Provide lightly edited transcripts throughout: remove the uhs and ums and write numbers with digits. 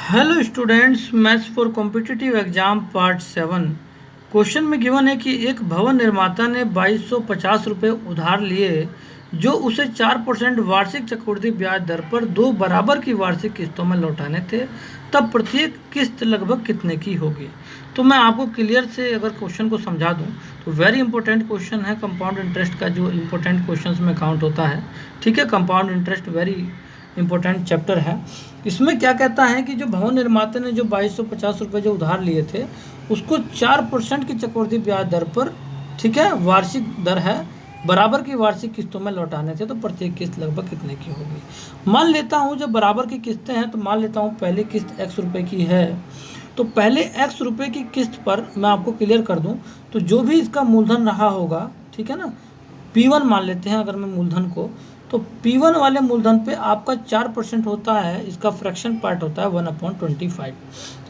Hello students, maths for competitive exam part 7। Question में given है कि एक भवन निर्माता ने 2250 रुपये उधार लिए जो उसे 4% वार्षिक चक्रवृद्धि ब्याज दर पर दो बराबर की वार्षिक किस्तों में लौटाने थे। तब प्रत्येक किस्त लगभग कितने की होगी। तो मैं आपको क्लियर से अगर क्वेश्चन को समझा दूं तो वेरी इंपॉर्टेंट क्वेश्चन है। कंपाउंड इंटरेस्ट का जो इंपॉर्टेंट क्वेश्चन में काउंट होता है, ठीक है। Compound interest very important chapter है। इसमें क्या कहता है कि जो भवन निर्माता ने जो 2250 रुपये जो उधार लिए थे उसको 4% की चक्रवृद्धि ब्याज दर पर, ठीक है, वार्षिक दर है, बराबर की वार्षिक किस्तों में लौटाने थे। तो प्रत्येक किस्त लगभग कितने की होगी। मान लेता हूँ जब बराबर की किस्तें हैं तो मान लेता हूँ पहली किस्त x रुपये की है। तो पहले x रुपये की किस्त पर मैं आपको क्लियर कर दूँ तो जो भी इसका मूलधन रहा होगा, ठीक है ना, P1 मान लेते हैं अगर मैं मूलधन को, तो P1 वाले मूलधन पे आपका 4% होता है, इसका फ्रैक्शन पार्ट होता है 1/25।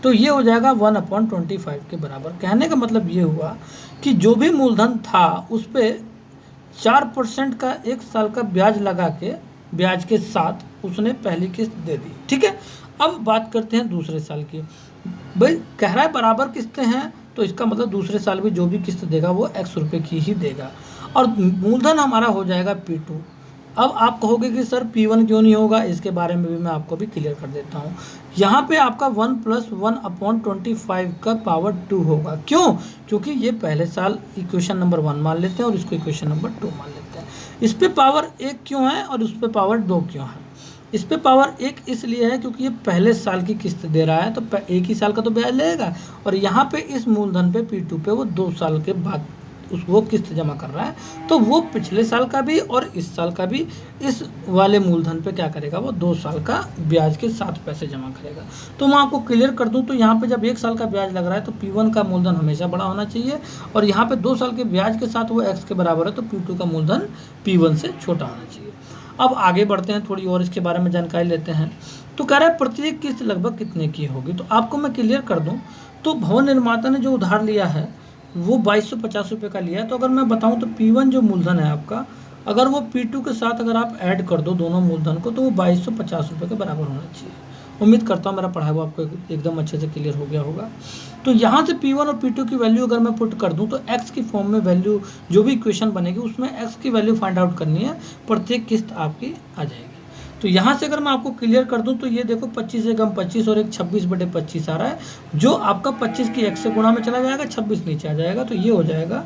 तो ये हो जाएगा 1/25 के बराबर। कहने का मतलब ये हुआ कि जो भी मूलधन था उस पर 4% का एक साल का ब्याज लगा के, ब्याज के साथ उसने पहली किस्त दे दी, ठीक है। अब बात करते हैं दूसरे साल की। भाई कह रहा है बराबर किस्तें हैं तो इसका मतलब दूसरे साल भी जो भी किस्त देगा वो x रुपये की ही देगा और मूलधन हमारा हो जाएगा P2। अब आप कहोगे कि सर P1 क्यों नहीं होगा, इसके बारे में भी मैं आपको भी क्लियर कर देता हूँ। यहाँ पे आपका 1 + 1/25 का पावर 2 होगा। क्यों? क्योंकि ये पहले साल इक्वेशन नंबर 1 मान लेते हैं और इसको इक्वेशन नंबर 2 मान लेते हैं। इस पे पावर 1 क्यों है और उस पर पावर 2 क्यों है। इस पे पावर 1 इसलिए है क्योंकि ये पहले साल की किस्त दे रहा है तो एक ही साल का तो ब्याज लगेगा, और यहाँ पे इस मूलधन पे P2 पे वो 2 साल के बाद वो किस्त जमा कर रहा है, तो वो पिछले साल का भी और इस साल का भी इस वाले मूलधन पे क्या करेगा, वो 2 साल का ब्याज के साथ पैसे जमा करेगा। तो मैं आपको क्लियर कर दूं तो यहाँ पे जब 1 साल का ब्याज लग रहा है तो P1 का मूलधन हमेशा बड़ा होना चाहिए, और यहाँ पे 2 साल के ब्याज के साथ वो x के बराबर है तो P2 का मूलधन P1 से छोटा होना चाहिए। अब आगे बढ़ते हैं, थोड़ी और इसके बारे में जानकारी लेते हैं। तो कह रहा है प्रत्येक किस्त लगभग कितने की होगी। तो आपको मैं क्लियर कर दूँ तो भवन निर्माता ने जो उधार लिया है वो 2250 रुपये का लिया है। तो अगर मैं बताऊं तो P1 जो मूलधन है आपका, अगर वो P2 के साथ अगर आप ऐड कर दो दोनों मूलधन को तो वो 2250 रुपये के बराबर होना चाहिए। उम्मीद करता हूँ मेरा पढ़ाया हुआ आपको एकदम अच्छे से क्लियर हो गया होगा। तो यहाँ से P1 और P2 की वैल्यू अगर मैं पुट कर दूँ तो x की फॉर्म में वैल्यू जो भी इक्वेशन बनेगी उसमें x की वैल्यू फाइंड आउट करनी है, प्रत्येक किस्त आपकी आ जाएगी। तो यहाँ से अगर मैं आपको क्लियर कर दूं तो ये देखो 25 से कम 25 और एक 26/25 आ रहा है, जो आपका 25 की x से गुणा में चला जाएगा, 26 नीचे आ जाएगा, तो ये हो जाएगा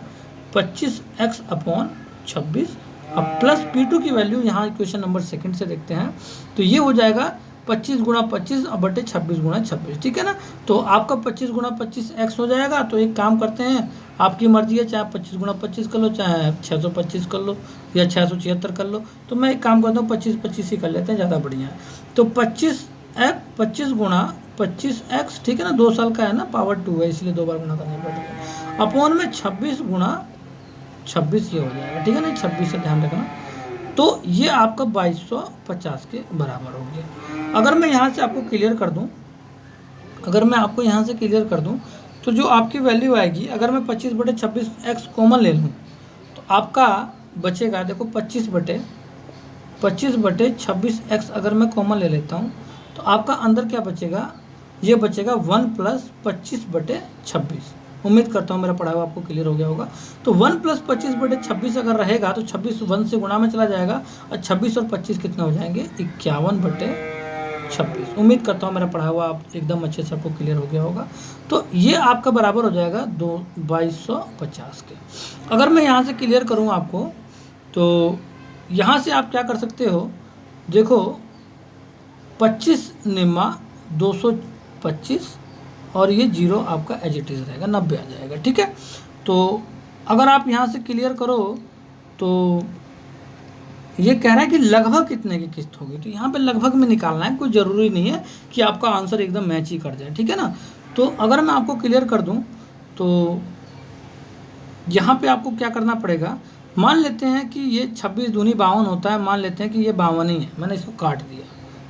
25x/26। अब प्लस P2 की वैल्यू यहाँ इक्वेशन नंबर 2 से देखते हैं तो ये हो जाएगा 25 × 25 बटे 26 × 26, ठीक है ना। तो आपका 25 × 25 x हो जाएगा। तो एक काम करते हैं, आपकी मर्जी है, चाहे 25 × 25 कर लो, चाहे 625 कर लो या 676 कर लो। तो मैं एक काम करता हूँ 25 ही कर लेते हैं, ज़्यादा बढ़िया है। तो 25 × 25x, ठीक है ना, 2 साल का है ना, पावर 2 है इसलिए 2 बार गुणा करनी पड़ रही है, अपॉन में 26 × 26 ये हो जाएगा, ठीक है ना, 26 से ध्यान रखना। तो ये आपका 2250 के बराबर हो गया। अगर मैं यहाँ से आपको क्लियर कर दूँ, अगर मैं आपको यहाँ से क्लियर कर दूँ तो जो आपकी वैल्यू आएगी, अगर मैं 25/26x कॉमन ले लूँ तो आपका बचेगा, देखो 25/26x अगर मैं कॉमन ले लेता हूँ तो आपका अंदर क्या बचेगा, ये बचेगा 1 + 25/26। उम्मीद करता हूँ मेरा पढ़ा हुआ आपको क्लियर हो गया होगा। तो 1 + 25/26 अगर रहेगा तो 26 1 से गुणा में चला जाएगा और 26 और 25 कितने हो जाएंगे, 51/26। उम्मीद करता हूँ मेरा पढ़ा हुआ आप एकदम अच्छे से आपको क्लियर हो गया होगा। तो ये आपका बराबर हो जाएगा 2250 के। अगर मैं यहाँ से क्लियर करूँ आपको तो यहाँ से आप क्या कर सकते हो, देखो 25 निम्मा 225 और ये 0 आपका एज इट इज़ रहेगा, 90 आ जाएगा, ठीक है। तो अगर आप यहाँ से क्लियर करो तो ये कह रहा है कि लगभग कितने की किस्त होगी। तो यहाँ पे लगभग में निकालना है, कोई ज़रूरी नहीं है कि आपका आंसर एकदम मैच ही कर जाए, ठीक है ना। तो अगर मैं आपको क्लियर कर दूँ तो यहाँ पे आपको क्या करना पड़ेगा, मान लेते हैं कि ये 26 दूनी 52 होता है, मान लेते हैं कि ये 52 ही है, मैंने इसको काट दिया।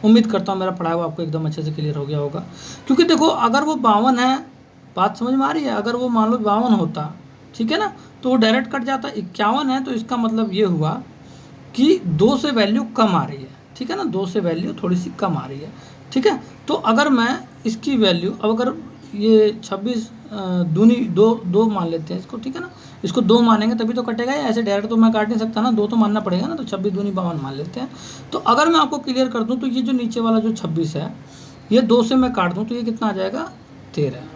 उम्मीद करता हूँ मेरा पढ़ाया हुआ आपको एकदम अच्छे से क्लियर हो गया होगा। क्योंकि देखो अगर वो 52 है, बात समझ में आ रही है, अगर वो मान लो 52 होता, ठीक है ना, तो वो डायरेक्ट कट जाता। 51 है तो इसका मतलब ये हुआ कि 2 से वैल्यू कम आ रही है, ठीक है ना, 2 से वैल्यू थोड़ी सी कम आ रही है, ठीक है। तो अगर मैं इसकी वैल्यू, अब अगर ये 26 दूनी दो दो मान लेते हैं इसको, ठीक है ना, इसको 2 मानेंगे तभी तो कटेगा, या ऐसे डायरेक्ट तो मैं काट नहीं सकता ना, 2 तो मानना पड़ेगा ना, तो 26 दूनी 52 मान लेते हैं। तो अगर मैं आपको क्लियर कर दूं तो ये जो नीचे वाला जो 26 है, ये 2 से मैं काट दूं तो ये कितना आ जाएगा 13,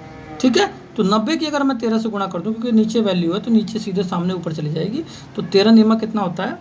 ठीक है। तो 90 की अगर मैं 13 से गुणा कर दूं, क्योंकि नीचे वैल्यू है तो नीचे सीधे सामने ऊपर चली जाएगी, तो 13 नियमा कितना होता है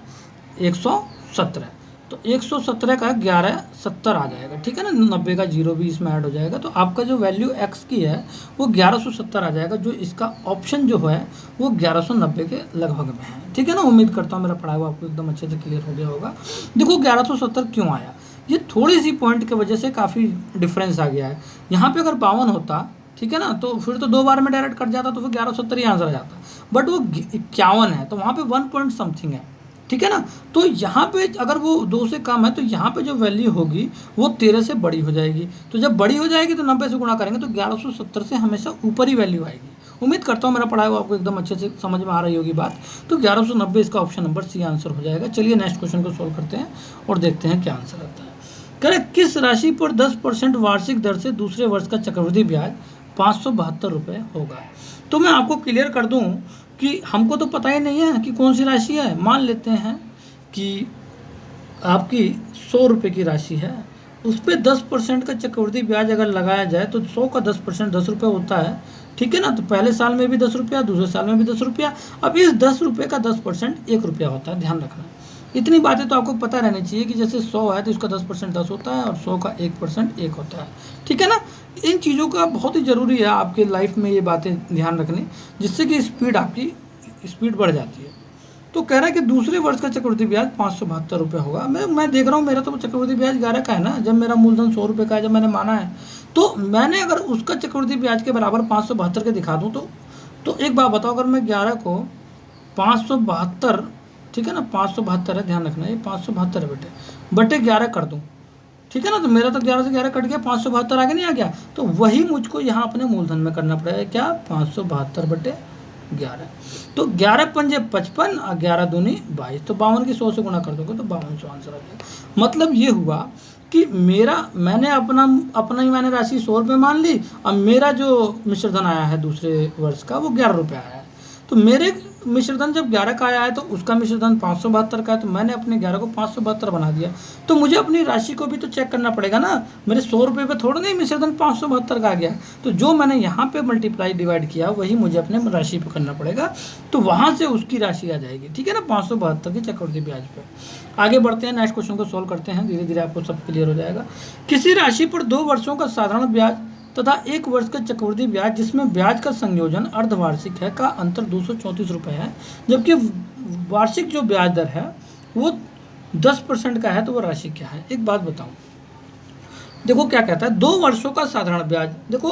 117, तो 117 का 1170 आ जाएगा, ठीक है ना, 90 का 0 भी इसमें ऐड हो जाएगा, तो आपका जो वैल्यू x की है वो 1170 आ जाएगा, जो इसका ऑप्शन जो है वो 1190 के लगभग में है, ठीक है ना। उम्मीद करता हूँ मेरा पढ़ाया हुआ आपको एकदम अच्छे से क्लियर हो गया होगा। देखो 1170 क्यों आया, ये थोड़ी सी पॉइंट की वजह से काफ़ी डिफरेंस आ गया है। यहाँ पर अगर 52 होता, ठीक है ना, तो फिर तो 2 बार में डायरेक्ट कट जाता, तो फिर 1170 ही आंसर आ जाता, बट वो 51 है, तो वहाँ पे 1 पॉइंट समथिंग है, ठीक है ना। तो यहाँ पे अगर वो 2 से कम है तो यहाँ पे जो वैल्यू होगी वो 13 से बड़ी हो जाएगी, तो जब बड़ी हो जाएगी तो 90 से गुणा करेंगे तो 1170 से हमेशा ऊपर ही वैल्यू आएगी। उम्मीद करता हूँ मेरा पढ़ाया हुआ आपको एकदम अच्छे से समझ में आ रही होगी बात। तो 1190 इसका ऑप्शन नंबर सी आंसर हो जाएगा। चलिए नेक्स्ट क्वेश्चन को सोल्व करते हैं और देखते हैं क्या आंसर आता है। करें, किस राशि पर 10% वार्षिक दर से दूसरे वर्ष का चक्रवृद्धि ब्याज 572 रुपये होगा। तो मैं आपको क्लियर कर दूं कि हमको तो पता ही नहीं है कि कौन सी राशि है। मान लेते हैं कि आपकी 100 रुपये की राशि है, उस पर 10% का चक्रवृद्धि ब्याज अगर लगाया जाए तो 100 का 10% 10 रुपये होता है, ठीक है ना। तो पहले साल में भी 10 रुपया, दूसरे साल में भी 10 रुपया। अब इस 10 रुपये का 10% 1 रुपया होता है, ध्यान रखना। इतनी बातें तो आपको पता रहनी चाहिए कि जैसे 100 है तो इसका 10% 10 होता है और 100 का 1% 1 होता है, ठीक है ना। इन चीज़ों का बहुत ही ज़रूरी है आपके लाइफ में ये बातें ध्यान रखनी, जिससे कि आपकी स्पीड बढ़ जाती है। तो कह रहा है कि दूसरे वर्ष का चक्रवृद्धि ब्याज 572 रुपये होगा। मैं देख रहा हूँ मेरा तो चक्रवृद्धि ब्याज 11 का है ना, जब मेरा मूलधन 100 रुपये का है, जब मैंने माना है, तो मैंने अगर उसका चक्रवृद्धि ब्याज के बराबर 572 के दिखा दूँ तो एक बात बताओ, अगर मैं 11 को 572, ठीक है ना, 572 है, ध्यान रखना ये 572 है बेटे, बटे 11 कर दूँ, ठीक है ना, तो मेरा तो 11 से 11 कट गया, 572 आगे नहीं आ गया। तो वही मुझको यहाँ अपने मूलधन में करना पड़ेगा, क्या 572 बटे 11। तो 11 पंजे 55 और 11 दूनी 22, तो 52 की 100 से गुणा कर दोगे तो 5200 आंसर आ गया। मतलब ये हुआ कि मैंने मैंने राशि 100 रुपये मान ली, और मेरा जो मिश्र धन आया है दूसरे वर्ष का वो 11 रुपये आया है। तो मेरे मिश्रधन जब 11 का आया है तो उसका मिश्रधन 572 का है, तो मैंने अपने 11 को 572 बना दिया। तो मुझे अपनी राशि को भी तो चेक करना पड़ेगा ना, मेरे 100 रुपये पे थोड़ा नहीं मिश्रधन 572 का आ गया। तो जो मैंने यहाँ पे मल्टीप्लाई डिवाइड किया वही मुझे अपने राशि पे करना पड़ेगा, तो वहाँ से उसकी राशि आ जाएगी, ठीक है ना, 572 की चक्रवृद्धि ब्याज पे। आगे बढ़ते हैं, नेक्स्ट क्वेश्चन को सोल्व करते हैं, धीरे धीरे आपको सब क्लियर हो जाएगा। किसी राशि पर 2 वर्षों का साधारण ब्याज तथा 1 वर्ष का चक्रवृद्धि ब्याज जिसमें ब्याज का संयोजन अर्धवार्षिक है का अंतर 234 रुपये है, जबकि वार्षिक जो ब्याज दर है वो 10% का है, तो वो राशि क्या है। एक बात बताऊं, देखो क्या कहता है, 2 वर्षों का साधारण ब्याज। देखो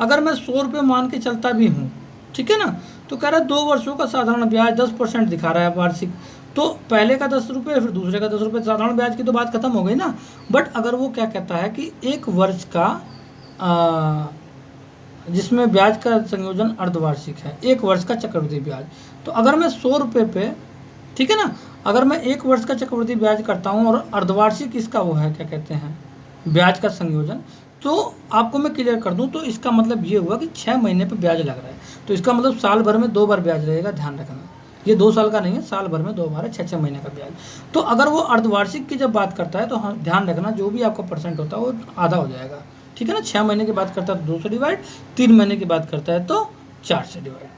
अगर मैं 100 रुपये मान के चलता भी हूँ, ठीक है ना, तो कह रहा है 2 वर्षों का साधारण ब्याज 10% दिखा रहा है वार्षिक, तो पहले का 10 रुपये फिर दूसरे का 10 रुपये, साधारण ब्याज की तो बात खत्म हो गई ना। बट अगर वो क्या कहता है कि 1 वर्ष का जिसमें ब्याज का संयोजन अर्धवार्षिक है, 1 वर्ष का चक्रवृद्धि ब्याज, तो अगर मैं 100 रुपये पे, ठीक है ना, अगर मैं 1 वर्ष का चक्रवृद्धि ब्याज करता हूँ और अर्धवार्षिक इसका वो है क्या कहते हैं ब्याज का संयोजन, तो आपको मैं क्लियर कर दूं तो इसका मतलब ये हुआ कि 6 महीने पे ब्याज लग रहा है, तो इसका मतलब साल भर में 2 बार ब्याज रहेगा, ध्यान रखना। ये 2 साल का नहीं है, साल भर में 2 बार है, 6 महीने का ब्याज। तो अगर वो अर्धवार्षिक की जब बात करता है तो हाँ ध्यान रखना, जो भी आपका परसेंट होता है वो आधा हो जाएगा, ठीक है ना। 6 महीने की बात करता है तो 2 से डिवाइड, 3 महीने की बात करता है तो 4 से डिवाइड।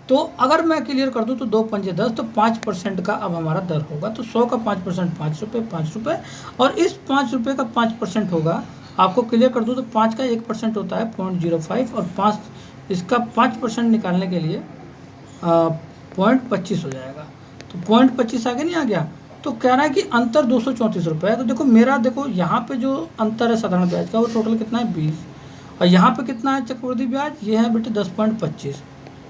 तो अगर मैं क्लियर कर दूं तो 2 पंजे 10, तो 5% का अब हमारा दर होगा। तो 100 का 5% 5 रुपये, 5 रुपये, और इस 5 रुपये का 5% होगा। आपको क्लियर कर दूं तो 5 का 1% होता है 0.05, और 5 इसका 5% निकालने के लिए 0.25 हो जाएगा। तो 0.25 आगे नहीं आ गया, तो कह रहा है कि अंतर 234 रुपये है। तो देखो मेरा, देखो यहाँ पे जो अंतर है साधारण ब्याज का वो टोटल कितना है 20, और यहाँ पे कितना है चक्रवृद्धि ब्याज, ये है बेटे 10.25,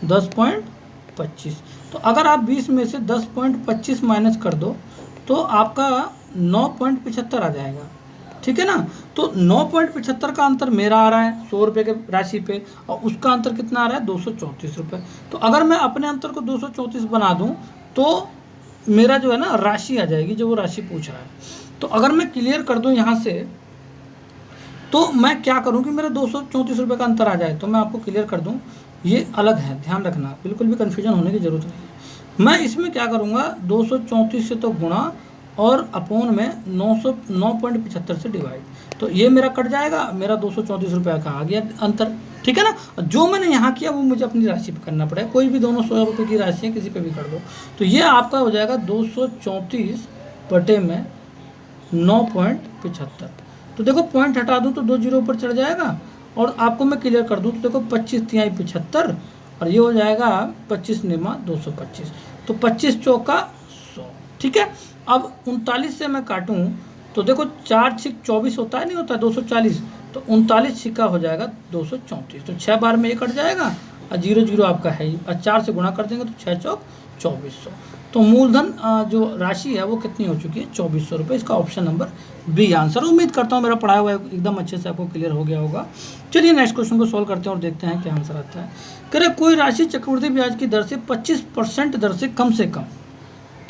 10.25। तो अगर आप 20 में से 10.25 माइनस कर दो तो आपका 9.75 आ जाएगा, ठीक है ना। तो 9.75 का अंतर मेरा आ रहा है 100 रुपये के राशि पे, और उसका अंतर कितना आ रहा है 234 रुपये। तो अगर मैं अपने अंतर को 234 बना दूँ तो मेरा जो है ना राशि आ जाएगी, जो वो राशि पूछ रहा है। तो अगर मैं क्लियर कर दूं यहाँ से तो मैं क्या करूं कि मेरा 234 रुपये का अंतर आ जाए, तो मैं आपको क्लियर कर दूं, ये अलग है, ध्यान रखना, बिल्कुल भी कन्फ्यूजन होने की ज़रूरत नहीं है। मैं इसमें क्या करूंगा, 234 से तो गुणा और अपोन में 909.75 से डिवाइड, तो ये मेरा कट जाएगा, मेरा 234 रुपये का आ गया अंतर, ठीक है ना। जो मैंने यहाँ किया वो मुझे अपनी राशि पे करना पड़ेगा, कोई भी दोनों 100 रुपये की राशि है, किसी पे भी कर दो। तो ये आपका हो जाएगा 234 बटे में 9.75। तो देखो पॉइंट हटा दूँ तो 2 जीरो ऊपर चढ़ जाएगा, और आपको मैं क्लियर कर दूँ तो देखो 25 तिहाई 75, और ये हो जाएगा 25 निमा 225, तो 25 चौका 100, ठीक है। अब 39 से मैं काटूँ तो देखो 4 छिक 24 होता है, नहीं होता 240, तो 39 छिक्का हो जाएगा 234, तो 6 बार में ये कट जाएगा, और 0 0 आपका है ही, और 4 से गुणा कर देंगे तो 6 चौक 2400। तो मूलधन जो राशि है वो कितनी हो चुकी है, 2400 रुपये। इसका ऑप्शन नंबर बी आंसर। उम्मीद करता हूँ मेरा पढ़ाया हुआ एकदम अच्छे से आपको क्लियर हो गया होगा। चलिए नेक्स्ट क्वेश्चन को सॉल्व करते हैं और देखते हैं क्या आंसर आता है। कह रहे कोई राशि चक्रवृद्धि ब्याज की दर से 25% दर से कम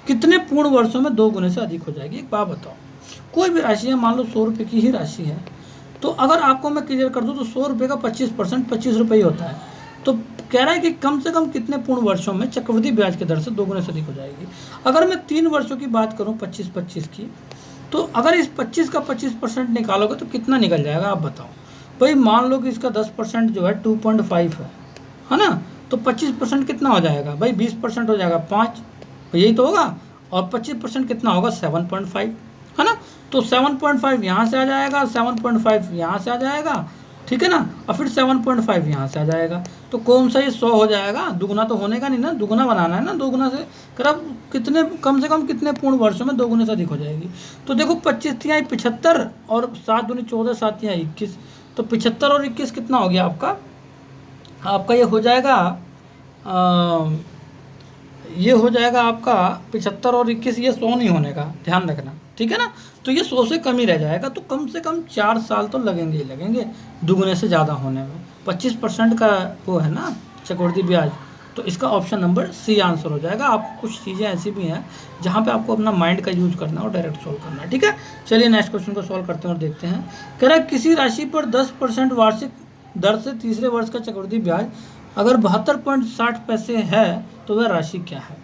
कितने पूर्ण वर्षों में 2 गुने से अधिक हो जाएगी। एक बात बताओ, कोई भी राशि है, मान लो 100 रुपये की ही राशि है, तो अगर आपको मैं क्लियर कर दूँ तो 100 रुपये का 25% 25 रुपये ही होता है। तो कह रहा है कि कम से कम कितने पूर्ण वर्षों में चक्रवृद्धि ब्याज की दर से 2 गुने से अधिक हो जाएगी। अगर मैं 3 वर्षों की बात करूं 25-25 की, तो अगर इस 25 का 25% निकालोगे तो कितना निकल जाएगा आप बताओ। भाई मान लो कि इसका 10% जो है 2.5 है ना, तो 25% कितना हो जाएगा भाई, 20% हो जाएगा 5, यही तो होगा, और 25% कितना होगा 7.5, है ना। तो 7.5 यहाँ से आ जाएगा, 7.5 यहाँ से आ जाएगा, ठीक है ना, और फिर 7.5 यहाँ से आ जाएगा। तो कौन सा ये 100 हो जाएगा, दुगुना तो होने का नहीं ना, दुगुना बनाना है ना, 2 गुना से कर अब कितने कम से कम कितने पूर्ण वर्षों में 2 गुने से अधिक हो जाएगी। तो देखो 25 तिहाई 75 और 7 दूनी 14, 7 तिहाई 21, तो 75 और 21 कितना हो गया आपका ये हो जाएगा ये हो जाएगा आपका 75 और 21, ये 100 नहीं होने का, ध्यान रखना, ठीक है ना। तो ये 100 से कम ही रह जाएगा, तो कम से कम 4 साल तो लगेंगे ही लगेंगे दुगुने से ज़्यादा होने में। 25% का वो है ना चक्रवृद्धि ब्याज, तो इसका ऑप्शन नंबर सी आंसर हो जाएगा। आप कुछ चीज़ें ऐसी भी हैं जहाँ पे आपको अपना माइंड का यूज करना है और डायरेक्ट सॉल्व करना है, ठीक है। चलिए नेक्स्ट क्वेश्चन को सॉल्व करते हैं और देखते हैं। कह रहा है किसी राशि पर 10% वार्षिक दर से तीसरे वर्ष का चक्रवृद्धि ब्याज अगर 72.60 पैसे है तो वह राशि क्या है।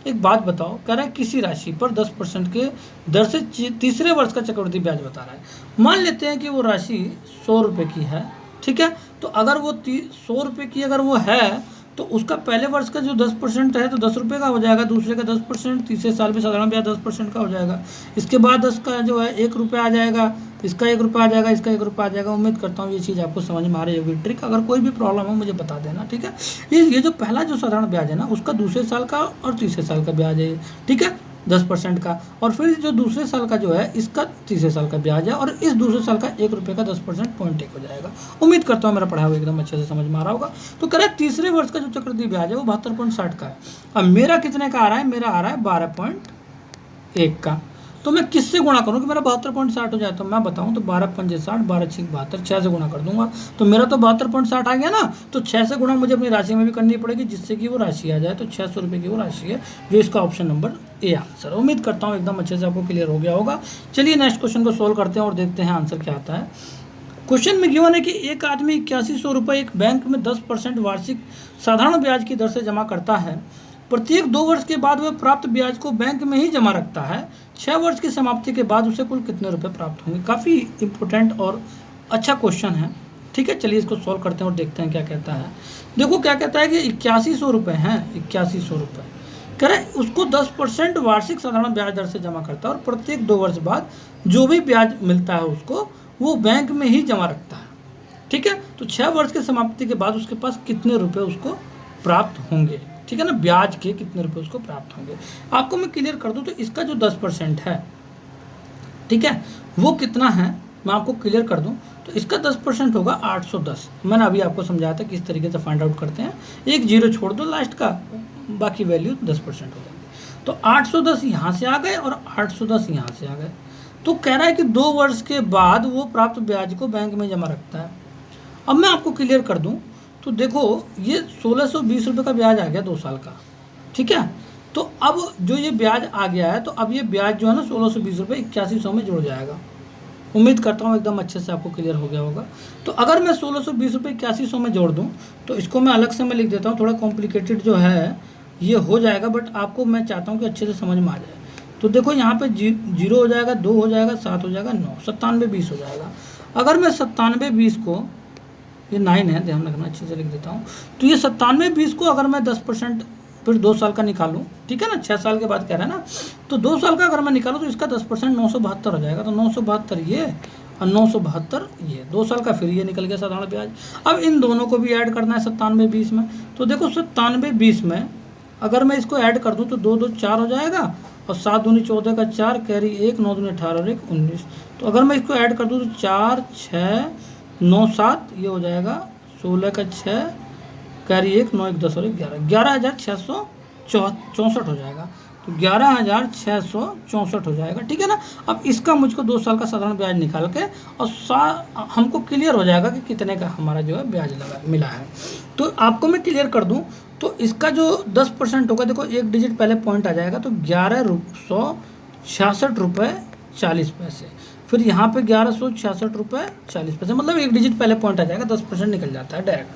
एक बात बताओ, कह रहा है किसी राशि पर 10% के दर से तीसरे वर्ष का चक्रवृद्धि ब्याज बता रहा है। मान लेते हैं कि वो राशि 100 रुपये की है, ठीक है। तो अगर वो 100 रुपये की अगर वो है, तो उसका पहले वर्ष का जो 10% है तो 10 रुपये का हो जाएगा, दूसरे का 10%, तीसरे साल में साधारण ब्याज 10% का हो जाएगा। इसके बाद 10 का जो है 1 रुपया आ जाएगा, इसका 1 रुपया आ जाएगा, इसका 1 रुपया आ जाएगा। उम्मीद करता हूँ ये चीज़ आपको समझ में आ रही होगी ट्रिक। अगर कोई भी प्रॉब्लम हो मुझे बता देना, ठीक है। ये जो पहला जो साधारण ब्याज है ना, उसका दूसरे साल का और तीसरे साल का ब्याज है, ठीक है, 10% का। और फिर जो दूसरे साल का जो है इसका तीसरे साल का ब्याज है, और इस दूसरे साल का 1 रुपये का 10% 0.1 हो जाएगा। उम्मीद करता हूँ मेरा पढ़ा हुआ एकदम अच्छे से समझ में आ रहा होगा। तो कह रहा है तीसरे वर्ष का जो चक्रवृद्धि ब्याज है वो 72.60 का है। अब मेरा कितने का आ रहा है, मेरा आ रहा है 12.1 का। तो मैं किससे गुणा करूँ कि मेरा 72.60 हो जाए, तो मैं बताऊँ तो 12 पंजे 60, 12 छिक 72, 6 से गुणा कर दूंगा तो मेरा तो 72.60 आ गया ना। तो 6 से गुणा मुझे अपनी राशि में भी करनी पड़ेगी जिससे कि वो राशि आ जाए। तो 600 रुपये की वो राशि है, जो इसका ऑप्शन नंबर ए आंसर। उम्मीद करता हूँ एकदम अच्छे से आपको क्लियर हो गया होगा। चलिए नेक्स्ट क्वेश्चन को सोल्व करते हैं और देखते हैं आंसर क्या आता है। क्वेश्चन में गिवन है कि एक आदमी 8100 रुपये एक बैंक में 10% वार्षिक साधारण ब्याज की दर से जमा करता है। प्रत्येक 2 वर्ष के बाद वह प्राप्त ब्याज को बैंक में ही जमा रखता है। 6 वर्ष की समाप्ति के बाद उसे कुल कितने रुपए प्राप्त होंगे। काफ़ी इंपॉर्टेंट और अच्छा क्वेश्चन है, ठीक है। चलिए इसको सॉल्व करते हैं और देखते हैं क्या कहता है। देखो क्या कहता है कि 8100 रुपये हैं, 8100 रुपये कह रहे उसको 10% वार्षिक साधारण ब्याज दर से जमा करता है, और प्रत्येक 2 वर्ष बाद जो भी ब्याज मिलता है उसको वो बैंक में ही जमा रखता है, ठीक है। तो 6 वर्ष की समाप्ति के बाद उसके पास कितने रुपए उसको प्राप्त होंगे, ठीक है ना, ब्याज के कितने रुपए उसको प्राप्त होंगे। आपको मैं क्लियर कर दूं तो इसका जो 10% है, ठीक है, वो कितना है मैं आपको क्लियर कर दूं तो इसका 10% होगा 810। मैंने अभी आपको समझाया था किस तरीके से फाइंड आउट करते हैं। एक जीरो छोड़ दो लास्ट का, बाकी वैल्यू 10% हो जाएगी। तो 810 यहाँ से आ गए और 810 यहाँ से आ गए। तो कह रहा है कि 2 वर्ष के बाद वो प्राप्त ब्याज को बैंक में जमा रखता है। अब मैं आपको क्लियर कर दूं तो देखो ये 1620 रुपये का ब्याज आ गया 2 साल का, ठीक है। तो अब जो ये ब्याज आ गया है, तो अब ये ब्याज जो है ना 1620 रुपये 8100 में जुड़ जाएगा, उम्मीद करता हूँ एकदम अच्छे से आपको क्लियर हो गया होगा। तो अगर मैं 1620 रुपये 8100 में जोड़ दूँ तो इसको मैं अलग से मैं लिख देता हूँ, थोड़ा कॉम्प्लिकेटेड जो है ये हो जाएगा, बट आपको मैं चाहता हूँ कि अच्छे से समझ में आ जाए। तो देखो यहाँ पे 0 हो जाएगा, 2 हो जाएगा, 7 हो जाएगा, 9, 9720 हो जाएगा। अगर मैं 9720 को, ये 9 है, ध्यान रखना, अच्छे से लिख देता हूँ। तो ये 9720 को अगर मैं 10% फिर 2 साल का निकालूं, ठीक है ना, 6 साल के बाद कह रहा है ना, तो 2 साल का अगर मैं निकालूं तो इसका 10% 972 हो जाएगा। तो 972 ये और 972 ये, 2 साल का फिर ये निकल गया साधारण ब्याज। अब इन दोनों को भी ऐड करना है 9720 में। तो देखो 9720 में अगर मैं इसको ऐड कर दूं तो 2 2 4 हो जाएगा, और 7 दूनी 14 का 4, कैरी 1, 9 दूनी 18 और 1 19। तो अगर मैं इसको ऐड कर दूं तो 4 6 9 7 ये हो जाएगा, 16 का 6, कैरी 1, 9 1 10 और 1 11, 11,664 हो जाएगा। तो 11,664 हो जाएगा, ठीक है ना। अब इसका मुझको 2 साल का साधारण ब्याज निकाल के और हमको क्लियर हो जाएगा कि कितने का हमारा जो है ब्याज लगा मिला है। तो आपको मैं क्लियर कर दूं तो इसका जो 10% होगा, देखो एक डिजिट पहले पॉइंट आ जाएगा, तो 1166 रुपये 40 पैसे, फिर यहाँ पे 1166 रुपये 40 पैसे, मतलब एक डिजिट पहले पॉइंट आ जाएगा, 10% निकल जाता है डायरेक्ट।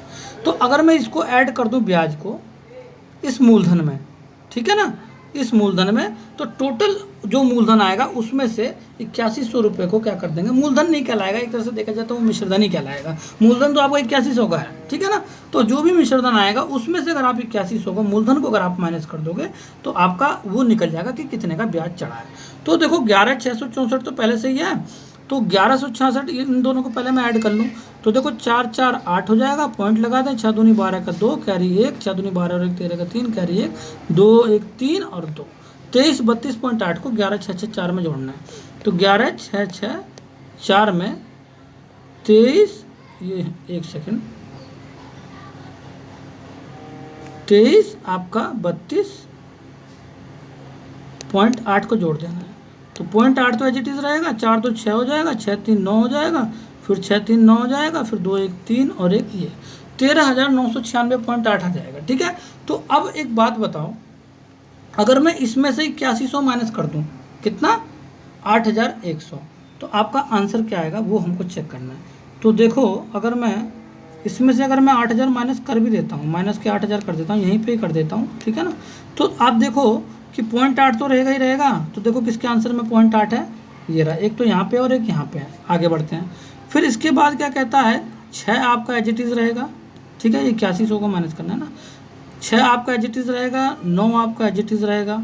तो अगर मैं इसको ऐड कर दूं ब्याज को इस मूलधन में, ठीक है ना, इस मूलधन में, तो टोटल जो मूलधन आएगा उसमें से 8100 रुपये को क्या कर देंगे, मूलधन नहीं कहलाएगा, एक तरह से देखा जाए तो वो मिश्रधन ही कहलाएगा। मूलधन तो आपका 8100 का है, ठीक है ना। तो जो भी मिश्रधन आएगा उसमें से अगर आप 8100 को मूलधन को अगर आप माइनस कर दोगे तो आपका वो निकल जाएगा कि कितने का ब्याज चढ़ा है। तो देखो 11,664 तो पहले से ही है, तो 1166 इन दोनों को पहले मैं ऐड कर लूँ तो देखो 4 4 8 हो जाएगा, पॉइंट लगा दें, 6 दूनी 12 का 2, कैरी 1, 6 दूनी 12 और 1 13 का 3, कैरी 1, 2 1 3 और 2, 23 32.8 को 11,664 में जोड़ना है। तो 11,664 में 23, ये एक सेकेंड, 23 आपका 32.8 को जोड़ देना है। तो 0.8 तो एज इट इज़ रहेगा, 4 तो 6 हो जाएगा, 6 3 9 हो जाएगा, फिर 6 3 9 हो जाएगा, फिर 2 1 3 और 1 ये 13,996.8 आ जाएगा, ठीक है। तो अब एक बात बताओ, अगर मैं इसमें से 8100 माइनस कर दूं, कितना, 8100, तो आपका आंसर क्या आएगा वो हमको चेक करना है। तो देखो अगर मैं इसमें से अगर मैं 8000 माइनस कर भी देता हूँ, माइनस के 8000 कर देता हूँ, यहीं पे ही कर देता हूँ, ठीक है ना। तो आप देखो कि 0.8 तो रहेगा ही रहेगा। तो देखो किसके आंसर में 0.8 है, ये रहा, एक तो यहाँ पे और एक यहाँ पे है। आगे बढ़ते हैं, फिर इसके बाद क्या कहता है, 6 आपका एज इट इज़ रहेगा, ठीक है, ये 8100 को माइनस करना है ना, 6 आपका एज इट इज़ रहेगा, 9 आपका एज इट इज़ रहेगा,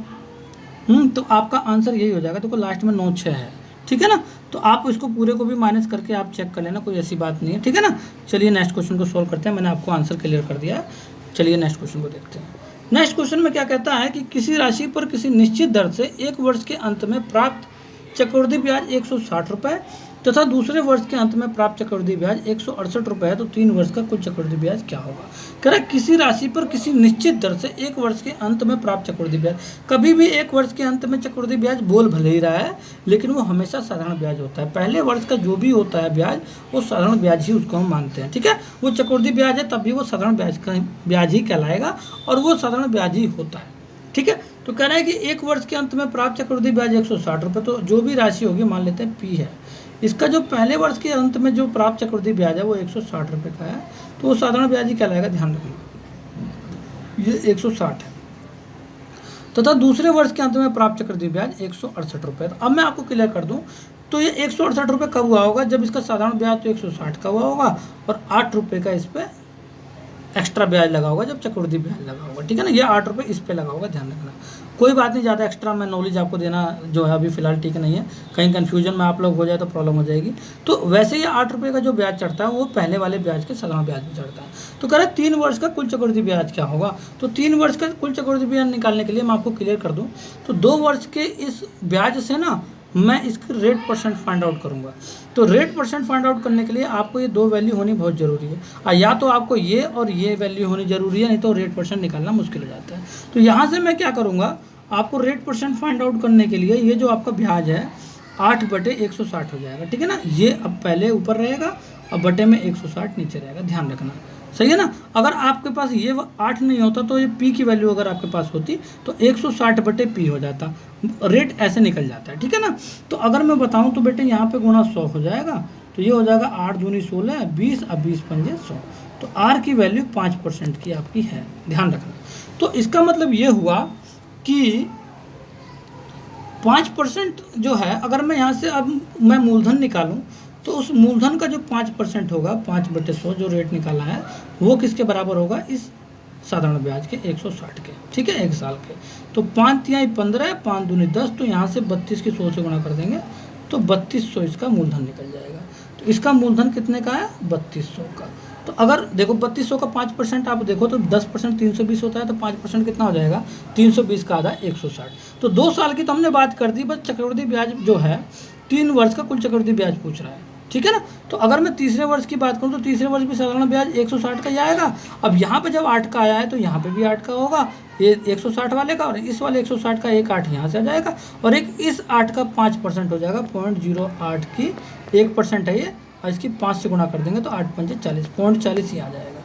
तो आपका आंसर यही हो जाएगा। देखो लास्ट में 9 6 है, ठीक है ना। तो आप इसको पूरे को भी माइनस करके आप चेक कर लेना, कोई ऐसी बात नहीं है, ठीक है ना। चलिए नेक्स्ट क्वेश्चन को सोल्व करते हैं, मैंने आपको आंसर क्लियर कर दिया है। चलिए नेक्स्ट क्वेश्चन को देखते हैं। नेक्स्ट क्वेश्चन में क्या कहता है कि किसी राशि पर किसी निश्चित दर से एक वर्ष के अंत में प्राप्त चक्रवृद्धि ब्याज 160 रुपये तथा दूसरे वर्ष के अंत में प्राप्त चक्रवृद्धि ब्याज 168 रुपये है, तो 3 वर्ष का कुल चक्रवृद्धि ब्याज क्या होगा। कह रहा है किसी राशि पर किसी निश्चित दर से एक वर्ष के अंत में प्राप्त चक्रवृद्धि ब्याज। कभी भी एक वर्ष के अंत में चक्रवृद्धि ब्याज बोल भले ही रहा है, लेकिन वो हमेशा साधारण ब्याज होता है। पहले वर्ष का जो भी होता है ब्याज, वो साधारण ब्याज ही उसको हम मानते हैं, ठीक है। वो चक्रवृद्धि ब्याज है तब भी वो साधारण ब्याज ही कहलाएगा और वो साधारण ब्याज ही होता है, ठीक है। तो कह रहा है कि एक वर्ष के अंत में प्राप्त चक्रवृद्धि ब्याज 160 रुपये, तो जो भी राशि होगी मान लेते हैं P है, इसका जो पहले वर्ष के अंत में जो प्राप्त चक्रवृद्धि ब्याज है वो 160 रुपये का है, तो वो साधारण ब्याज ही कहलाएगा, ध्यान रखना ये 160 है। तथा दूसरे वर्ष के अंत में प्राप्त चक्रवृद्धि ब्याज 168 रुपये। अब मैं आपको क्लियर कर दूं, तो ये 168 रुपये कब हुआ होगा, जब इसका साधारण ब्याज तो 160 का हुआ होगा और 8 रुपये का इस पर एक्स्ट्रा ब्याज लगा होगा जब चक्रवृद्धि ब्याज लगा होगा, ठीक है ना। ये 8 रुपये इस पे लगा होगा, ध्यान रखना। कोई बात नहीं, ज़्यादा एक्स्ट्रा मैं नॉलेज आपको देना जो है अभी फिलहाल ठीक नहीं है, कहीं कन्फ्यूजन में आप लोग हो जाए तो प्रॉब्लम हो जाएगी। तो वैसे ही 8 रुपये का जो ब्याज चढ़ता है वो पहले वाले ब्याज के साधारण ब्याज में चढ़ता है। तो कह रहे 3 वर्ष का कुल चक्रवृद्धि ब्याज क्या होगा। तो 3 वर्ष का कुल चक्रवृद्धि ब्याज निकालने के लिए मैं आपको क्लियर कर दूँ, तो 2 वर्ष के इस ब्याज से ना मैं इसकी रेट परसेंट फाइंड आउट करूंगा। तो रेट परसेंट फाइंड आउट करने के लिए आपको ये 2 वैल्यू होनी बहुत ज़रूरी है, या तो आपको ये और ये वैल्यू होनी ज़रूरी है, नहीं तो रेट परसेंट निकालना मुश्किल हो जाता है। तो यहाँ से मैं क्या करूँगा, आपको रेट परसेंट फाइंड आउट करने के लिए ये जो आपका ब्याज है 8/160 हो जाएगा, ठीक है ना। ये अब पहले ऊपर रहेगा और बटे में 160 नीचे रहेगा, ध्यान रखना, सही है ना। अगर आपके पास ये 8 नहीं होता तो ये पी की वैल्यू अगर आपके पास होती तो 160/p हो जाता, रेट ऐसे निकल जाता है, ठीक है ना। तो अगर मैं बताऊं तो बेटे यहाँ पे गुणा 100 हो जाएगा, तो ये हो जाएगा 8 दूनी 16, 20 अब 20 पंजे 100। तो आर की वैल्यू 5% की आपकी है, ध्यान रखना। तो इसका मतलब ये हुआ कि 5% जो है, अगर मैं यहाँ से अब मैं मूलधन निकालूं तो उस मूलधन का जो 5% होगा, 5/100 जो रेट निकाला है, वो किसके बराबर होगा, इस साधारण ब्याज के 160 के, ठीक है, 1 साल के। तो 5 तिहाई 15, 5 दूनी 10, तो यहाँ से 32 की 100 से गुणा कर देंगे तो 3200 इसका मूलधन निकल जाएगा। तो इसका मूलधन कितने का है, 3200 का। तो अगर देखो 3200 का 5% आप देखो तो 10% 320 होता है, तो 5% कितना हो जाएगा, 320 का आधा 160। तो 2 साल की तो हमने बात कर दी, बस चक्रवृद्धि ब्याज जो है 3 वर्ष का कुल चक्रवृद्धि ब्याज पूछ रहा है, ठीक है ना। तो अगर मैं तीसरे वर्ष की बात करूं तो तीसरे वर्ष भी साधारण ब्याज 160 का ही आएगा। अब यहाँ पे जब 8 का आया है तो यहाँ पे भी 8 का होगा, ये 160 वाले का, और इस वाले 160 का एक 8 यहाँ से आ जाएगा, और एक इस 8 का 5% हो जाएगा, 0.08 की 1% है ये, और इसकी 5 से गुणा कर देंगे तो 8 पंजे 40, 0.40 ये आ जाएगा,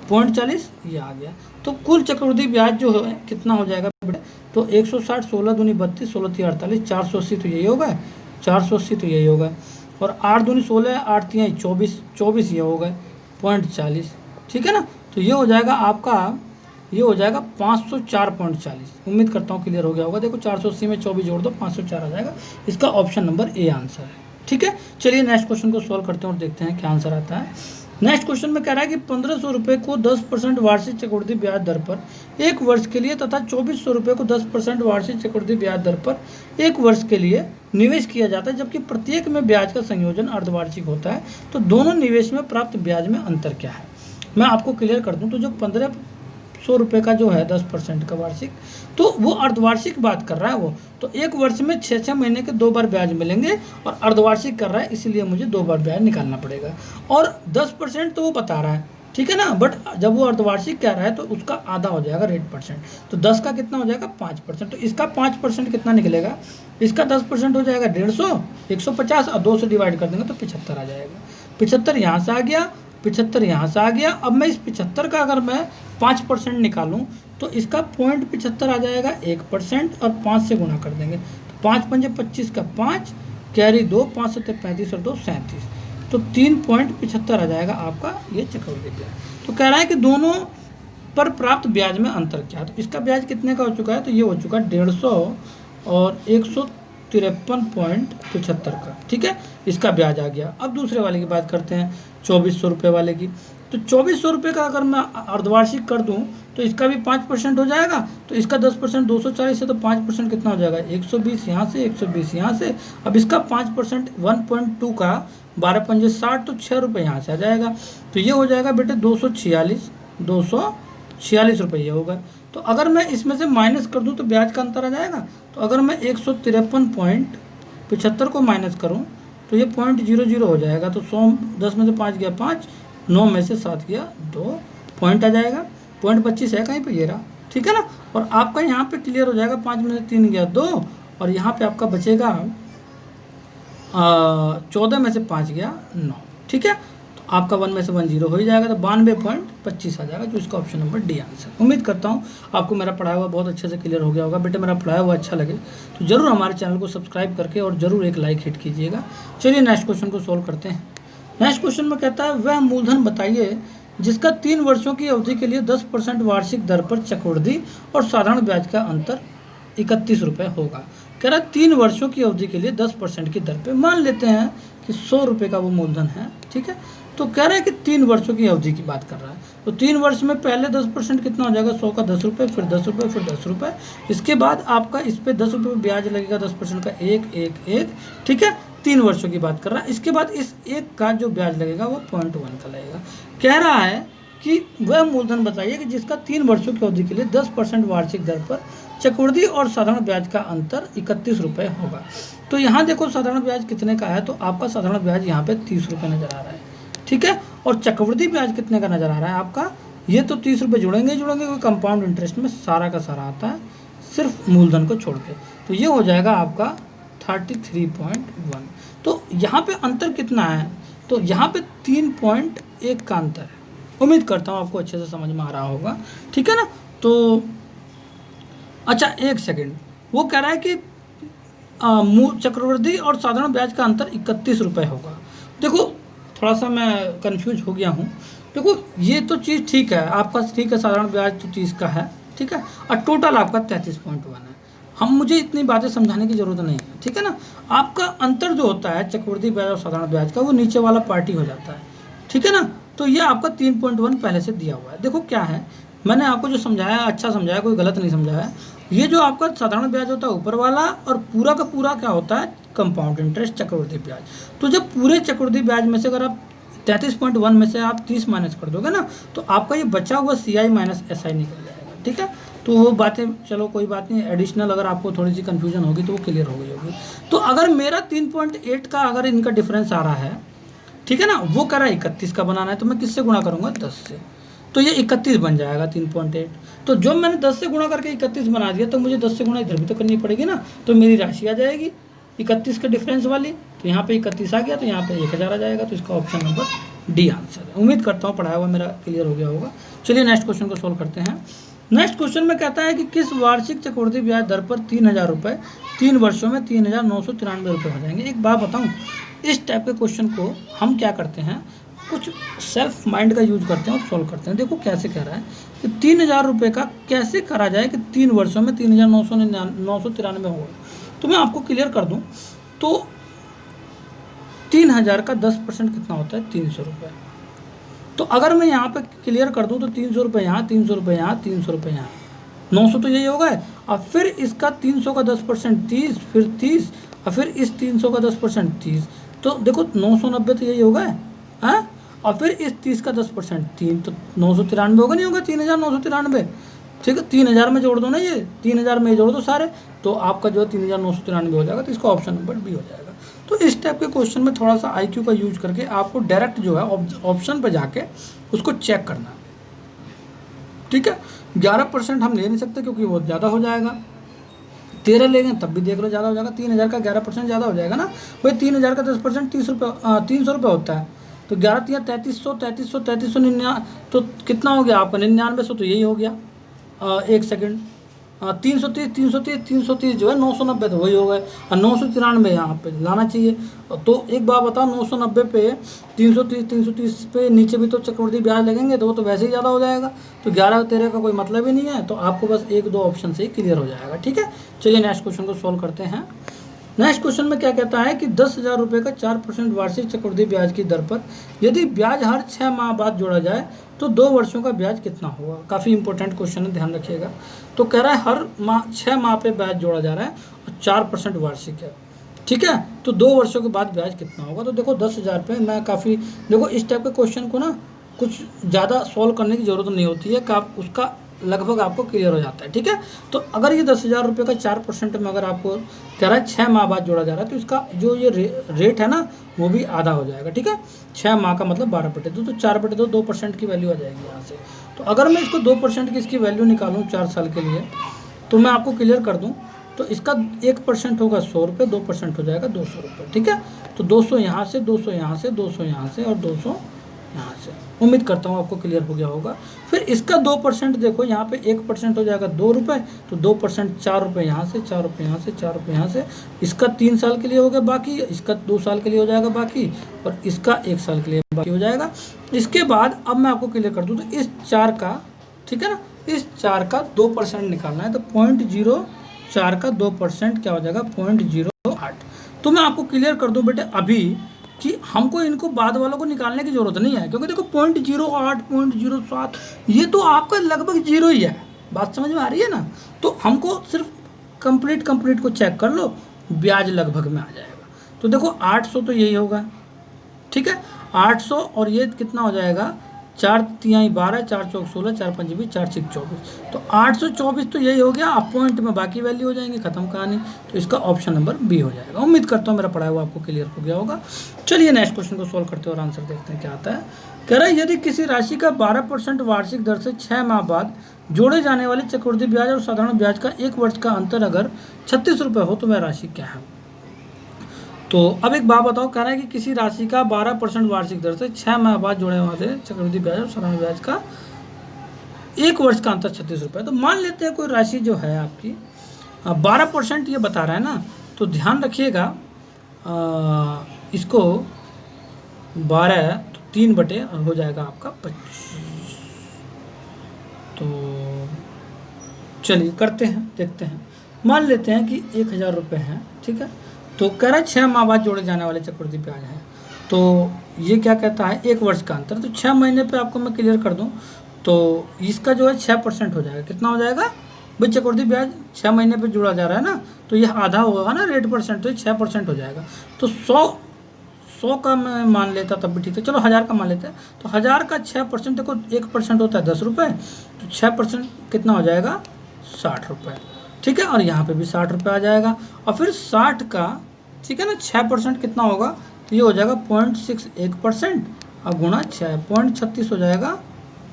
0.40 ये आ गया। तो कुल चक्रवृद्धि ब्याज जो है कितना हो जाएगा बेटे, तो 160, 16 दूनी 32, 16 तिहाई 48, 480 तो यही होगा, 480 तो यही होगा, और 8 दूनी 16, 8 तिहाई 24, 24 ये हो गए 0.40, ठीक है ना। तो ये हो जाएगा आपका, ये हो जाएगा 504.40। उम्मीद करता हूँ क्लियर हो गया होगा। देखो 480 में 24 जोड़ दो, 504 आ जाएगा। इसका ऑप्शन नंबर ए आंसर है, ठीक है। चलिए नेक्स्ट क्वेश्चन को सॉल्व करते हैं और देखते हैं क्या आंसर आता है। नेक्स्ट क्वेश्चन में कह रहा है कि 1500 रुपये को 10% वार्षिक चक्रवृद्धि ब्याज दर पर 1 वर्ष के लिए तथा 2400 रुपये को 10% वार्षिक चक्रवृद्धि ब्याज दर पर 1 वर्ष के लिए निवेश किया जाता है, जबकि प्रत्येक में ब्याज का संयोजन अर्धवार्षिक होता है। तो दोनों निवेश में प्राप्त ब्याज में अंतर क्या है, मैं आपको क्लियर कर दूं। तो जो 1500 रुपये का जो है 10% का वार्षिक, तो वो अर्धवार्षिक बात कर रहा है वो, तो 1 वर्ष में 6 महीने के 2 बार ब्याज मिलेंगे, और अर्धवार्षिक कर रहा है इसलिए मुझे 2 बार ब्याज निकालना पड़ेगा। और 10% तो वो बता रहा है, ठीक है ना, बट जब वो अर्धवार्षिक कह रहा है तो उसका आधा हो जाएगा रेट परसेंट, तो 10 का कितना हो जाएगा 5%। तो इसका 5% कितना निकलेगा, इसका 10% हो जाएगा 150, 150 और 2 से डिवाइड कर देंगे तो 75 आ जाएगा। 75 यहाँ से आ गया, 75 यहाँ से आ गया। अब मैं इस 75 का अगर मैं 5% निकालूं तो इसका 0.75 आ जाएगा 1%, और 5 से गुणा कर देंगे तो 5 पंजे 25 का 5, कैरी 2, 5 सत्ते 35 और 2 37, तो 3.75 आ जाएगा आपका ये चक्रवृद्धि ब्याज। तो कह रहा है कि दोनों पर प्राप्त ब्याज में अंतर क्या है। तो इसका ब्याज कितने का हो चुका है, तो ये हो चुका है 150 और 153.75 का, ठीक है, इसका ब्याज आ गया। अब दूसरे वाले की बात करते हैं, 2400 रुपये वाले की। तो 2400 रुपये का अगर मैं अर्धवार्षिक कर दूं तो इसका भी 5% हो जाएगा, तो इसका 10% 240 है, तो 5% कितना हो जाएगा 120 यहाँ से, 120 यहाँ से। अब इसका 5% 1.2 का 12 पंजे 60, तो 6 रुपये यहाँ से आ जाएगा। तो ये हो जाएगा बेटे 246 रुपये ये होगा। तो अगर मैं इसमें से माइनस कर दूं तो ब्याज का अंतर आ जाएगा। तो अगर मैं 153.75 को माइनस करूं तो ये 0.00 हो जाएगा। तो 100, 10 में से 5 गया 5, 9 में से 7 गया 2, पॉइंट आ जाएगा, 0.25 है कहीं पे ये रहा, ठीक है ना। और आपका यहाँ पे क्लियर हो जाएगा, 5 में से 3 गया 2, और यहाँ पे आपका बचेगा 14 में से 5 गया 9, ठीक है। तो आपका 1 में से 1 0 हो ही जाएगा, तो 92.25 आ जाएगा, जो इसका ऑप्शन नंबर डी आंसर। उम्मीद करता हूँ आपको मेरा पढ़ाया हुआ बहुत अच्छे से क्लियर हो गया होगा। बेटे मेरा पढ़ाया हुआ अच्छा लगे तो ज़रूर हमारे चैनल को सब्सक्राइब करके और ज़रूर एक लाइक हिट कीजिएगा। चलिए नेक्स्ट क्वेश्चन को सोल्व करते हैं। नेक्स्ट क्वेश्चन में कहता है वह मूलधन बताइए जिसका 3 वर्षों की अवधि के लिए 10% वार्षिक दर पर चक्रवृद्धि और साधारण ब्याज का अंतर 31 रुपये होगा। कह रहा है 3 वर्षों की अवधि के लिए 10% की दर पे, मान लेते हैं कि 100 रुपये का वो मूलधन है, ठीक है। तो कह रहा है कि 3 वर्षों की अवधि की बात कर रहा है। तो 3 वर्ष में पहले 10% कितना हो जाएगा, 100 का 10 रुपये, फिर 10 रुपये, फिर 10 रुपये। इसके बाद आपका इस पर 10 रुपये ब्याज लगेगा, 10% का 1, ठीक है। 3 वर्षों की बात कर रहा है। इसके बाद इस 1 का जो ब्याज लगेगा वो 0.1 का लगेगा। कह रहा है कि वह मूलधन बताइए कि जिसका 3 वर्षों की अवधि के लिए 10% वार्षिक दर पर चक्रवृद्धि और साधारण ब्याज का अंतर 31 रुपये होगा। तो यहाँ देखो साधारण ब्याज कितने का है, तो आपका साधारण ब्याज यहाँ पे 30 रुपये नजर आ रहा है, ठीक है। और चक्रवृद्धि ब्याज कितने का नजर आ रहा है आपका, ये तो 30 रुपये जुड़ेंगे क्योंकि कंपाउंड इंटरेस्ट में सारा का सारा आता है, सिर्फ मूलधन को छोड़ के। तो ये हो जाएगा आपका 33.1। तो यहाँ पे अंतर कितना है, तो यहाँ पे 3.1 का अंतर है। उम्मीद करता हूँ आपको अच्छे से समझ में आ रहा होगा, ठीक है ना। तो अच्छा एक सेकेंड, वो कह रहा है कि चक्रवृद्धि और साधारण ब्याज का अंतर 31 रुपये होगा। देखो थोड़ा सा मैं कंफ्यूज हो गया हूँ। देखो ये तो चीज़ ठीक है आपका, ठीक है, साधारण ब्याज तो 30 का है, ठीक है, और टोटल आपका 33.1 है। मुझे इतनी बातें समझाने की ज़रूरत नहीं है, ठीक है ना। आपका अंतर जो होता है चक्रवृद्धि ब्याज और साधारण ब्याज का, वो नीचे वाला पार्टी हो जाता है, ठीक है ना। तो ये आपका 3.1 पहले से दिया हुआ है। देखो क्या है, मैंने आपको जो समझाया अच्छा समझाया, कोई गलत नहीं समझाया। ये जो आपका साधारण ब्याज होता है ऊपर वाला, और पूरा का पूरा क्या होता है, कंपाउंड इंटरेस्ट चक्रवृद्धि ब्याज। तो जब पूरे चक्रवृद्धि ब्याज में से अगर आप 33.1 में से आप 30 माइनस कर दोगे ना, तो आपका ये बचा हुआ CI माइनस SI निकल जाएगा, ठीक है। तो वो बातें चलो कोई बात नहीं, एडिशनल अगर आपको थोड़ी सी कन्फ्यूजन होगी तो वो क्लियर हो गई होगी। तो अगर मेरा 3.8 का अगर इनका डिफरेंस आ रहा है, ठीक है ना, वो कह रहा है 31 का बनाना है, तो मैं किससे गुणा करूँगा, 10 से, तो ये 31 बन जाएगा 3.8। तो जो मैंने 10 से गुणा करके 31 बना दिया, तो मुझे 10 से गुणा इधर भी तो करनी पड़ेगी ना, तो मेरी राशि आ जाएगी 31 का डिफरेंस वाली। तो यहाँ पे 31 आ गया, तो यहाँ पे 1000 आ जाएगा। तो इसका ऑप्शन नंबर डी आंसर है। उम्मीद करता हूँ पढ़ाया हुआ मेरा क्लियर हो गया होगा। चलिए नेक्स्ट क्वेश्चन को सोल्व करते हैं। नेक्स्ट क्वेश्चन में कहता है कि किस वार्षिक चक्रवृद्धि ब्याज दर पर 3000 रुपये 3 वर्षों में 3993 रुपये हो जाएंगे। एक बात बताऊँ, इस टाइप के क्वेश्चन को हम क्या करते हैं, कुछ सेल्फ माइंड का यूज करते हैं और सॉल्व करते हैं। देखो कैसे कह रहा है कि 3000 रुपये का कैसे करा जाए कि 3 वर्षों में 3993 होगा। तो मैं आपको क्लियर कर दूं, तो 3000 का 10% कितना होता है, 300 रुपये। तो अगर मैं यहाँ पे क्लियर कर दूं तो 300 रुपये यहाँ, 300 रुपये यहाँ, 300 रुपये यहाँ, 900 तो यही होगा। और फिर इसका 300 का 10% 30, फिर 30, और फिर इस 300 का 10% 30। तो देखो 990 तो यही होगा, हाँ। और फिर इस 30 का 10% 3, तो 993 होगा, नहीं होगा 3993, ठीक है। 3000 में जोड़ दो ना, ये 3000 में जोड़ दो सारे, तो आपका जो है 3993 हो जाएगा। तो इसका ऑप्शन नंबर बी हो जाएगा। तो इस टाइप के क्वेश्चन में थोड़ा सा IQ का यूज करके आपको डायरेक्ट जो है ऑप्शन पर जाके उसको चेक करना है, ठीक है। 11% हम ले नहीं सकते क्योंकि वो ज़्यादा हो जाएगा। 13 लेंगे तब भी देख लो ज़्यादा हो जाएगा। 3000 का 11% ज़्यादा हो जाएगा ना भाई। 3000 का 10% 300 रुपये होता है। तो 11 3 3399, तो कितना हो गया आपका 9900, तो यही हो गया। एक सेकंड, 330 जो है 990, तो वही हो गए। और 993 यहाँ पे लाना चाहिए। तो एक बात बताओ, 990 पे 330 पे नीचे भी तो चक्रवृद्धि ब्याज लगेंगे, तो वो तो वैसे ही ज़्यादा हो जाएगा। तो 11 13 का कोई मतलब ही नहीं है। तो आपको बस 1-2 ऑप्शन से ही क्लियर हो जाएगा, ठीक है। चलिए नेक्स्ट क्वेश्चन को सॉल्व करते हैं। नेक्स्ट क्वेश्चन में क्या कहता है कि 10,000 रुपये का 4% वार्षिक चक्रवृद्धि ब्याज की दर पर यदि ब्याज हर 6 माह बाद जोड़ा जाए तो 2 वर्षों का ब्याज कितना होगा। काफ़ी इंपॉर्टेंट क्वेश्चन है, ध्यान रखिएगा। तो कह रहा है हर माह 6 माह पे ब्याज जोड़ा जा रहा है और 4% वार्षिक है, ठीक है। तो 2 वर्षों के बाद ब्याज कितना होगा। तो देखो 10,000 पे मैं काफ़ी, देखो इस टाइप के क्वेश्चन को ना कुछ ज़्यादा सॉल्व करने की ज़रूरत नहीं होती है, का उसका लगभग आपको क्लियर हो जाता है, ठीक है। तो अगर ये 10,000 रुपये का 4% में अगर आपको कह रहा है 6 माह बाद जोड़ा जा रहा है, तो इसका जो ये रेट है ना वो भी आधा हो जाएगा, ठीक है। 6 माह का मतलब 12/2, तो 4/2 2% की वैल्यू आ जाएगी यहाँ से। तो अगर मैं इसको 2% की इसकी वैल्यू निकालूँ 4 साल के लिए, तो मैं आपको क्लियर कर दूँ, तो इसका 1% होगा 100 रुपये, 2% हो जाएगा 200 रुपये, ठीक है। तो 200 यहाँ से, 200 यहाँ से, 200 यहाँ से और 200 यहाँ से। उम्मीद करता हूँ आपको क्लियर हो गया होगा। फिर इसका 2% देखो, यहाँ पे 1% हो जाएगा 2 रुपये, तो 2% 4 रुपये यहाँ से, 4 रुपये यहाँ से, 4 रुपये यहाँ से। इसका 3 साल के लिए हो गया बाकी, इसका 2 साल के लिए हो जाएगा बाकी, और इसका 1 साल के लिए बाकी हो जाएगा। इसके बाद अब मैं आपको क्लियर कर दूँ, तो इस 4 का, ठीक है ना, इस 4 का 2% निकालना है। तो 0.04 का 2% क्या हो जाएगा, 0.08। तो मैं आपको क्लियर कर दूँ बेटे अभी कि हमको इनको बाद वालों को निकालने की ज़रूरत नहीं है, क्योंकि देखो 0.08 0.07 ये तो आपका लगभग 0 ही है। बात समझ में आ रही है ना। तो हमको सिर्फ कंप्लीट को चेक कर लो, ब्याज लगभग में आ जाएगा। तो देखो 800 तो यही होगा, ठीक है। 800 और ये कितना हो जाएगा, 4 तिहाई 12, 4 चौक 16, 4 पंच 20, 4 6 24। तो 824 तो यही हो गया। अब पॉइंट में बाकी वैल्यू हो जाएंगी, खत्म कहानी। तो इसका ऑप्शन नंबर बी हो जाएगा। उम्मीद करता हूँ मेरा पढ़ाया हुआ आपको क्लियर हो गया होगा। चलिए नेक्स्ट क्वेश्चन को सोल्व करते हैं और आंसर देखते हैं क्या आता है। कह रहा है यदि किसी राशि का 12% वार्षिक दर से 6 माह बाद जोड़े जाने वाले चक्रवृद्धि ब्याज और साधारण ब्याज का 1 वर्ष का अंतर अगर 36 रुपये हो तो वह राशि क्या है। तो अब एक बात बताओ, कह रहा है कि किसी राशि का 12% वार्षिक दर से 6 माह बाद जोड़े वाले चक्रवृद्धि ब्याज और साधारण ब्याज का 1 वर्ष का अंतर 36 रुपये। तो मान लेते हैं कोई राशि जो है आपकी 12% ये बता रहा है ना, तो ध्यान रखिएगा इसको 12 तो 3 बटे हो जाएगा आपका 25। तो चलिए करते हैं, देखते हैं। मान लेते हैं कि 1000 रुपये हैं, ठीक है। तो कह रहा है 6 माह बाद जोड़े जाने वाले चक्रवृद्धि ब्याज है। तो ये क्या कहता है 1 वर्ष का अंतर, तो 6 महीने पे आपको मैं क्लियर कर दूं तो इसका जो है 6% हो जाएगा। कितना हो जाएगा भाई, चक्रवृद्धि ब्याज 6 महीने पे जुड़ा जा रहा है ना, तो यह आधा होगा ना रेट परसेंट, तो 6% हो जाएगा। तो 100 का मैं मान लेता तब भी ठीक है, चलो 1000 का मान लेते हैं। तो 1000 का 6%, देखो 1% होता है 10 रुपये, तो 6% कितना हो जाएगा 60 रुपये, ठीक है। और यहाँ पे भी 60 रुपये आ जाएगा। और फिर 60 का, ठीक है ना, 6% कितना होगा, तो ये हो जाएगा 0.61% और गुणा 6 0.36 हो जाएगा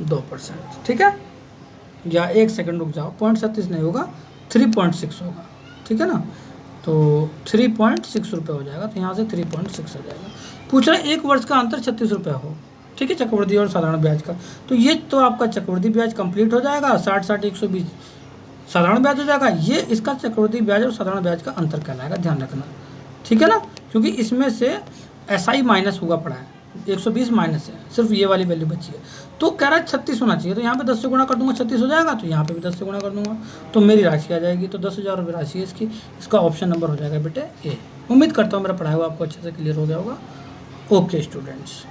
2%, ठीक है। या 1 सेकंड रुक जाओ, 0.36 नहीं होगा 3.6 होगा, ठीक है ना। तो 3.6 रुपये हो जाएगा, तो यहाँ से 3.6 हो जाएगा। पूछ रहा है 1 वर्ष का अंतर 36 रुपये हो, ठीक है, चक्रवृद्धि और साधारण ब्याज का। तो ये तो आपका चक्रवृद्धि ब्याज कंप्लीट हो जाएगा, 60 120 साधारण ब्याज हो जाएगा। ये इसका चक्रवृद्धि ब्याज और साधारण ब्याज का अंतर कहलाएगा, ध्यान रखना, ठीक है ना। क्योंकि इसमें से SI माइनस होगा पड़ा है, 120 माइनस है, सिर्फ ये वाली वैल्यू बची है। तो कह रहा है 36 होना चाहिए, तो यहाँ पे 10 से गुणा कर दूंगा 36 हो जाएगा, तो यहाँ पे भी 10 से गुणा कर दूंगा तो मेरी राशि आ जाएगी। तो 10,000 रुपये राशि है इसकी, इसका ऑप्शन नंबर हो जाएगा बेटे ए। उम्मीद करता हूँ मेरा पढ़ाया हुआ आपको अच्छे से क्लियर हो गया होगा। Okay students.